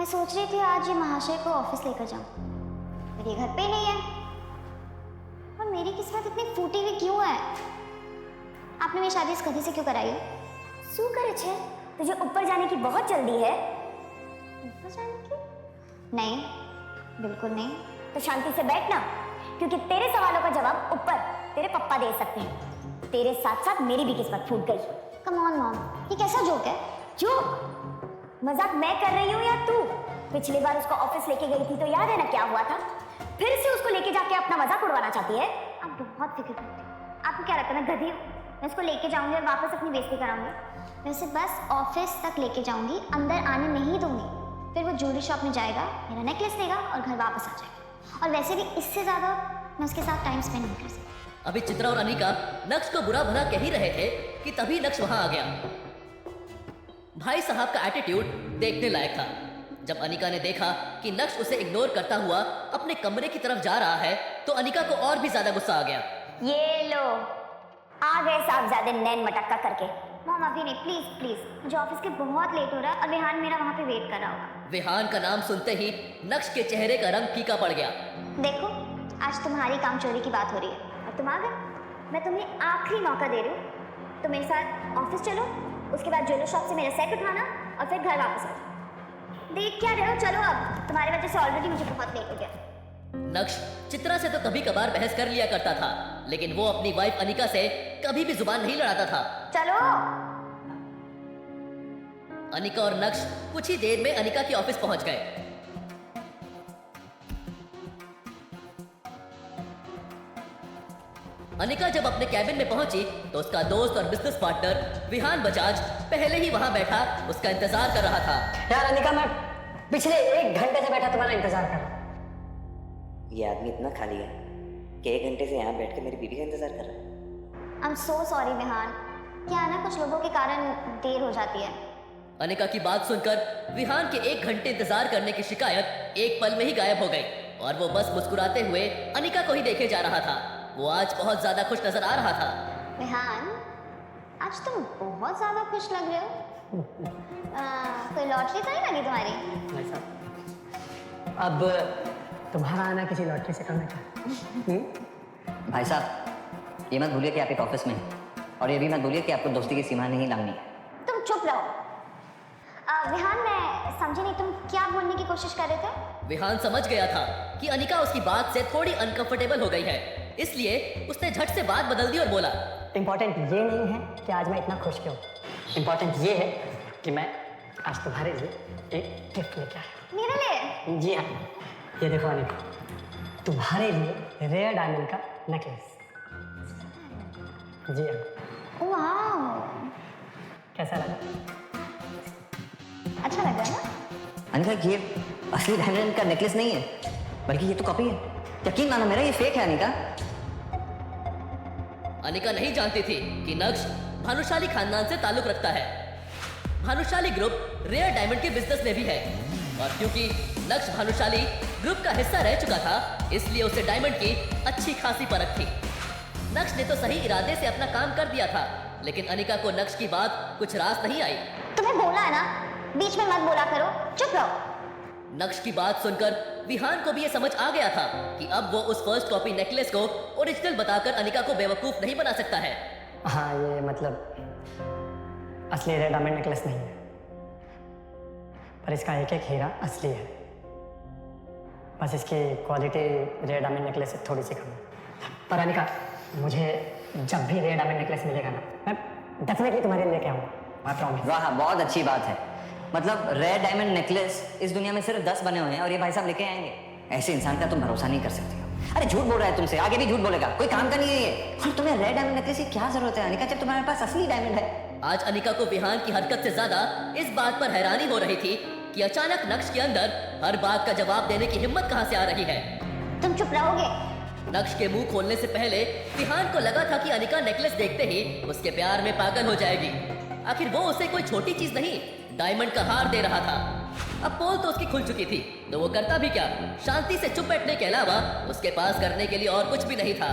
मैं सोच रही थी आज ये महाशय को ऑफिस लेकर जाऊं, पर ये घर पे ही नहीं है। और मेरी किस्मत इतनी फूटी हुई क्यों है? आपने मेरी शादी इस गधी से क्यों कराई है? શું કરે છે? तुझे ऊपर जाने की बहुत जल्दी है। ऊपर जाने की? नहीं, बिल्कुल नहीं। तो शांति से बैठ ना, क्योंकि तेरे सवालों का जवाब ऊपर तेरे पप्पा दे सकते हैं। तेरे साथ साथ मेरी भी किस्मत फूट गई। कम ऑन मॉम, ये कैसा जोक है? जोक? मजाक मैं कर रही हूँ या तू? पिछली बार उसको ऑफिस लेके गई थी तो याद है ना क्या हुआ था? फिर से उसको लेके जाके अपना मजाक उड़वाना चाहती है? आप बहुत फिक्र करती हैं। आपको क्या लगता है मैं गधी हूँ? मैं उसको लेके जाऊंगी और वापस अपनी बेइज्जती कराऊंगी। मैं उसे बस ऑफिस तक लेके जाऊंगी, अंदर आने नहीं दूंगी। फिर वो ज्वेलरी शॉप में जाएगा, मेरा नेकलेस लेगा और घर वापस आ जाएगा। और वैसे भी इससे ज्यादा मैं उसके साथ टाइम स्पेंड नहीं कर सकती। अभी चित्रा और अनिका नक्श को बुरा भला कह ही रहे थे कि तभी नक्श वहां आ गया। भाई साहब का एटीट्यूड देखने लायक था। जब अनिका ने देखा कि नक्श उसे इग्नोर करता हुआ अपने कमरे की तरफ जा रहा है तो अनिका को और भी ज्यादा गुस्सा आ गया। ये लो, आ गए साहबजादे नैन मटक्का करके। मॉम अभी नहीं, प्लीज प्लीज, मुझे ऑफिस के बहुत लेट हो रहा है और विहान मेरा वहाँ पे वेट कर रहा होगा। विहान का नाम सुनते ही नक्श के चेहरे का रंग फीका पड़ गया। देखो, आज तुम्हारी काम चोरी की बात हो रही है और तुम आ गए। मैं तुम्हें आखिरी मौका दे रही हूँ, तो मेरे साथ ऑफिस चलो, उसके बाद ज्वेलर शॉप से मेरा सेट उठाना और फिर घर वापस आ जाओ। देख क्या रहे हो? चलो अब, तुम्हारी वजह से ऑलरेडी मुझे बहुत लेट हो गया। नक्श चित्रा से तो कभी कभार बहस कर लिया करता था, लेकिन वो अपनी वाइफ अनिका से कभी भी जुबान नहीं लड़ाता था। चलो। अनिका और नक्श कुछ ही देर में अनिका के ऑफिस पहुंच गए। अनिका जब अपने कैबिन में पहुंची तो उसका दोस्त और बिजनेस पार्टनर विहान बजाज पहले ही वहां बैठा उसका इंतजार कर रहा था। यार अनिका, मैं पिछले 1 घंटे से बैठा तुम्हारा इंतजार कर रहा हूं। ये आदमी इतना खाली है कि 1 घंटे से यहाँ बैठ के मेरी बीवी का इंतजार कर रहा है। I am so sorry Vihaan, क्या है ना, कुछ लोगों के कारण देर हो जाती है। अनिका की बात सुनकर विहान के 1 घंटे इंतजार करने की शिकायत एक पल में ही गायब हो गई और वो बस मुस्कुराते हुए अनिका को ही देखे जा रहा था। वो आज बहुत ज्यादा खुश नजर आ रहा था। विहान, आज तुम बहुत ज्यादा खुश लग रहे हो। कोई लॉटरी तो नहीं लगी तुम्हारी? भाई साहब, अब तुम्हारा आना किसी लॉटरी से कम है क्या? भाई साहब, ये मत भूलिए कि आप एक ऑफिस में हैं और ये भी मत भूलिए कि आपको दोस्ती की सीमा नहीं लांघनी है। तुम चुप रहो। विहान, मैं समझी नहीं, तुम क्या बोलने की कोशिश कर रहे थे? विहान समझ गया था कि अनिका उसकी बात से थोड़ी अनकंफर्टेबल हो गई है, इसलिए उसने झट से बात बदल दी और बोला, इम्पोर्टेंट ये नहीं है कि आज मैं इतना खुश क्यों। इम्पोर्टेंट ये है कि मैं आज तुम्हारे लिए एक गिफ्ट लेके आया। मेरे लिए? जी हाँ, ये देखो अनिका, तुम्हारे लिए रेयर डायमंड का नेकलेस। जी हाँ। वाह, कैसा लगा? अच्छा लग रहा है ना? अनिका, ये असली डायमंड का नेकलेस नहीं है, बल्कि ये तो कॉपी है। यकीन मानो मेरा, ये फेक है अनिका। अनिका नहीं जानती थी कि नक्श भानुशाली खानदान से ताल्लुक रखता है। भानुशाली ग्रुप रेयर डायमंड के बिजनेस में भी है और क्योंकि नक्श भानुशाली ग्रुप का हिस्सा रह चुका था, इसलिए उसे डायमंड की अच्छी खासी परख थी। नक्श ने तो सही इरादे से अपना काम कर दिया था, लेकिन अनिका को नक्श की बात कुछ रास नहीं आई। तुम्हें बोला है ना, बीच में मत बोला करो, चुप रहो। नक्श की बात सुनकर विहान को भी ये समझ आ गया था कि अब वो उस फर्स्ट कॉपी नेकलेस को ओरिजिनल बताकर अनिका को बेवकूफ नहीं बना सकता है। हाँ, ये मतलब असली रेयर डायमंड नेकलेस नहीं है, पर इसका एक एक हीरा असली है। बस इसकी क्वालिटी रेयर डायमंड नेकलेस से थोड़ी सी कम है। पर अनिका, मुझे जब भी रेयर डायमंड नेकलेस मिलेगा ना, मैं डेफिनेटली तुम्हारे लिए लेके आऊँगा। I promise. वाह, बहुत अच्छी बात है। मतलब रेयर डायमंड नेकलेस इस दुनिया में सिर्फ 10 बने हुए हैं और ये भाई साहब लेके आएंगे। ऐसे इंसान का तुम भरोसा नहीं कर सकते हो। अरे झूठ बोल रहा है तुमसे, आगे भी झूठ बोलेगा, कोई काम का नहीं है ये। और तुम्हें रेयर डायमंड नेकलेस की क्या जरूरत है अनिका, जब तुम्हारे पास असली डायमंड है। आज अनिका को विहान की हरकत से ज्यादा इस बात पर हैरानी हो रही थी कि अचानक नक्श के अंदर हर बात का जवाब देने की हिम्मत कहां से आ रही है। तुम चुप रहोगे? नक्श के मुंह खोलने से पहले विहान को लगा था कि अनिका नेकलेस देखते ही उसके प्यार में पागल हो जाएगी। आखिर वो उसे कोई छोटी चीज नहीं, डायमंड का हार दे रहा था। अब पोल तो उसकी खुल चुकी थी, तो वो करता भी क्या, शांति से चुप बैठने के अलावा उसके पास करने के लिए और कुछ भी नहीं था।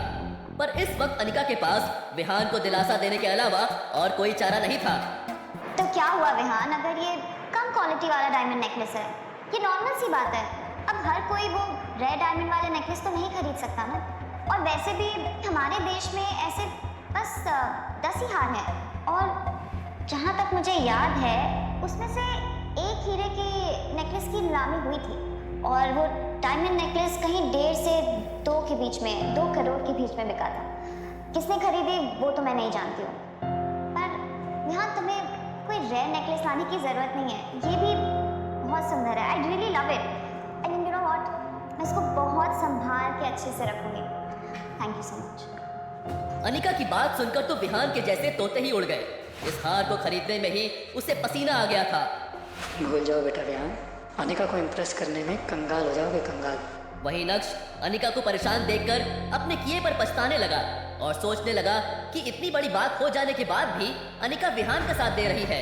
पर इस वक्त अनिका के पास विहान को दिलासा देने के अलावा और कोई चारा नहीं था। तो क्या हुआ विहान, अगर ये कम क्वालिटी वाला डायमंड नेकलेस है, तो तुम क्यों इसे ये नॉर्मल सी बात है। अब हर कोई वो रेड डायमंड वाले नेकलेस तो नहीं खरीद सकता ना। और वैसे भी हमारे देश में ऐसे बस 10 ही हार हैं। और जहाँ तक मुझे याद है उसमें से एक हीरे की नेकलेस की नीलामी हुई थी और वो डायमंड नेकलेस कहीं 1.5 से 2 के बीच में, 2 करोड़ के बीच में बिका था। किसने खरीदी वो तो मैं नहीं जानती हूँ, पर यहाँ तुम्हें कोई रेयर नेकलेस लाने की ज़रूरत नहीं है। ये भी बहुत सुंदर है। I really love it and you know what, मैं इसको बहुत संभाल के अच्छे से रखूँगी। Thank you so much. Anika की बात सुनकर तो विहान के जैसे तोते ही उड़ गए। इस हार को खरीदने में ही उसे पसीना आ गया था। भूल जाओ बेटा विहान, अनिका को इम्प्रेस करने में कंगाल हो जाओगे, कंगाल। वही नक्श अनिका को परेशान देखकर अपने किए पर पछताने लगा और सोचने लगा कि इतनी बड़ी बात हो जाने के बाद भी अनिका विहान का साथ दे रही है,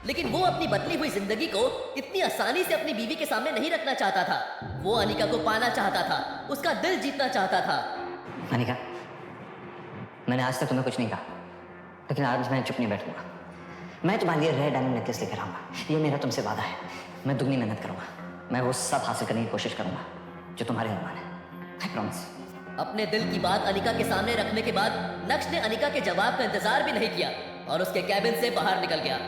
लेकिन वो अपनी बदली हुई जिंदगी को इतनी आसानी से अपनी बीवी के सामने नहीं रखना चाहता था। वो अनिका को पाना चाहता था, उसका दिल जीतना चाहता था। अनिका, मैंने आज तक तुम्हें कुछ नहीं कहा, लेकिन आज मैं चुप नहीं बैठूंगा। मैं तुम्हारे लिए रेड डायमंड नेकलेस लेकर आऊंगा। ये मेरा तुमसे वादा है। मैं दुगनी मेहनत करूंगा। मैं वो सब हासिल करने की कोशिश करूंगा जो तुम्हारे अरमान है। I promise. अपने दिल की बात अनिका के सामने रखने के बाद नक्श ने अनिका के जवाब का इंतजार भी नहीं किया और उसके कैबिन से बाहर निकल गया।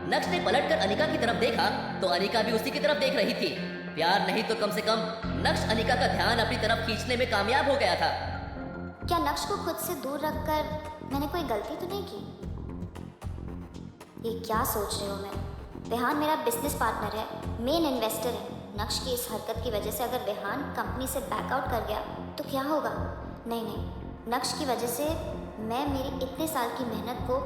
नक्श ने पलटकर अनिका की तरफ देखा तो अनिका भी उसी की तरफ देख रही थी। प्यार नहीं तो कम से कम नक्श अनिका का ध्यान अपनी तरफ खींचने में कामयाब हो गया था। क्या नक्श को खुद से दूर रखकर मैंने कोई गलती तो नहीं की? ये क्या सोच रहे हो मैं? विहान मेरा बिजनेस पार्टनर है, मेन इन्वेस्टर है। नक्श की इस हरकत की वजह से अगर विहान कंपनी से बैकआउट कर गया तो क्या होगा? नहीं, नक्श की वजह से मैं मेरी इतने साल की मेहनत को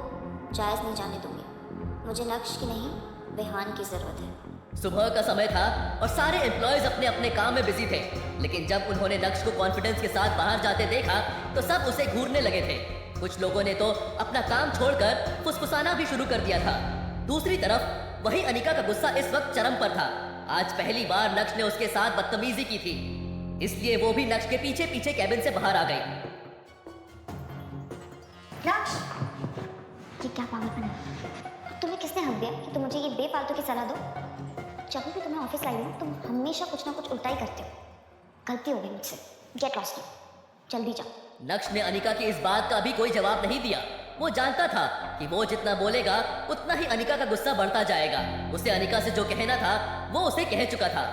जायज़ नहीं जाने दूंगी। मुझे नक्श की नहीं, विहान की ज़रूरत है। सुबह का समय था और सारे एम्प्लॉयज अपने अपने काम में बिजी थे, लेकिन जब उन्होंने नक्श को कॉन्फिडेंस के साथ बाहर जाते देखा तो सब उसे घूरने लगे थे। कुछ लोगों ने तो अपना काम छोड़कर फुसफुसाना भी शुरू कर दिया था। दूसरी तरफ वही अनिका का गुस्सा इस वक्त चरम पर था। आज पहली बार नक्श ने उसके साथ बदतमीजी की थी, इसलिए वो भी नक्श के पीछे पीछे कैबिन से बाहर आ गई। नक्श, ये क्या पागलपन है? तुम्हें किसने हक दिया कि तुम मुझे ये बेफालतू की सलाह दो? जब भी तुम्हें ऑफिस लाई हूँ तुम हमेशा कुछ ना कुछ उल्टा ही करते हो। गलती हो गई मुझसे। गेट लॉस्ट, जल्दी जाओ। नक्श ने अनिका की इस बात का भी कोई जवाब नहीं दिया। वो जानता था कि वो जितना बोलेगा उतना ही अनिका का गुस्सा बढ़ता जाएगा। उसे अनिका से जो कहना था वो उसे कह चुका था।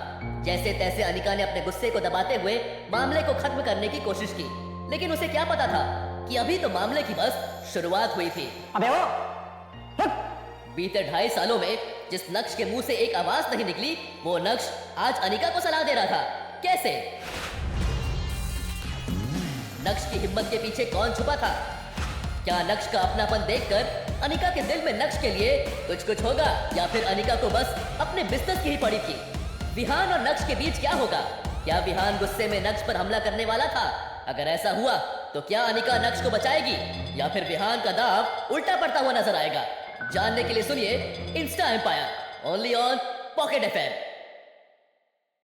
जैसे तैसे अनिका ने अपने गुस्से को दबाते हुए मामले को खत्म करने की कोशिश की, लेकिन उसे क्या पता था कि अभी तो मामले की बस शुरुआत हुई थी। अबे वो बीते 2.5 सालों में जिस नक्श के मुंह से एक आवाज नहीं निकली, वो नक्श आज अनिका को सलाह दे रहा था। कैसे? नक्श की हिम्मत के पीछे कौन छुपा था? क्या नक्श का अपनापन देखकर अनिका के दिल में नक्श के लिए कुछ होगा, या फिर अनिका को बस अपने बिजनेस की ही पड़ी थी? विहान और नक्श के बीच क्या होगा? क्या विहान गुस्से में नक्श पर हमला करने वाला था? अगर ऐसा हुआ तो क्या अनिका नक्श को बचाएगी, या फिर विहान का दाव उल्टा पड़ता हुआ नजर आएगा? जानने के लिए सुनिए Insta Empire, only on Pocket FM।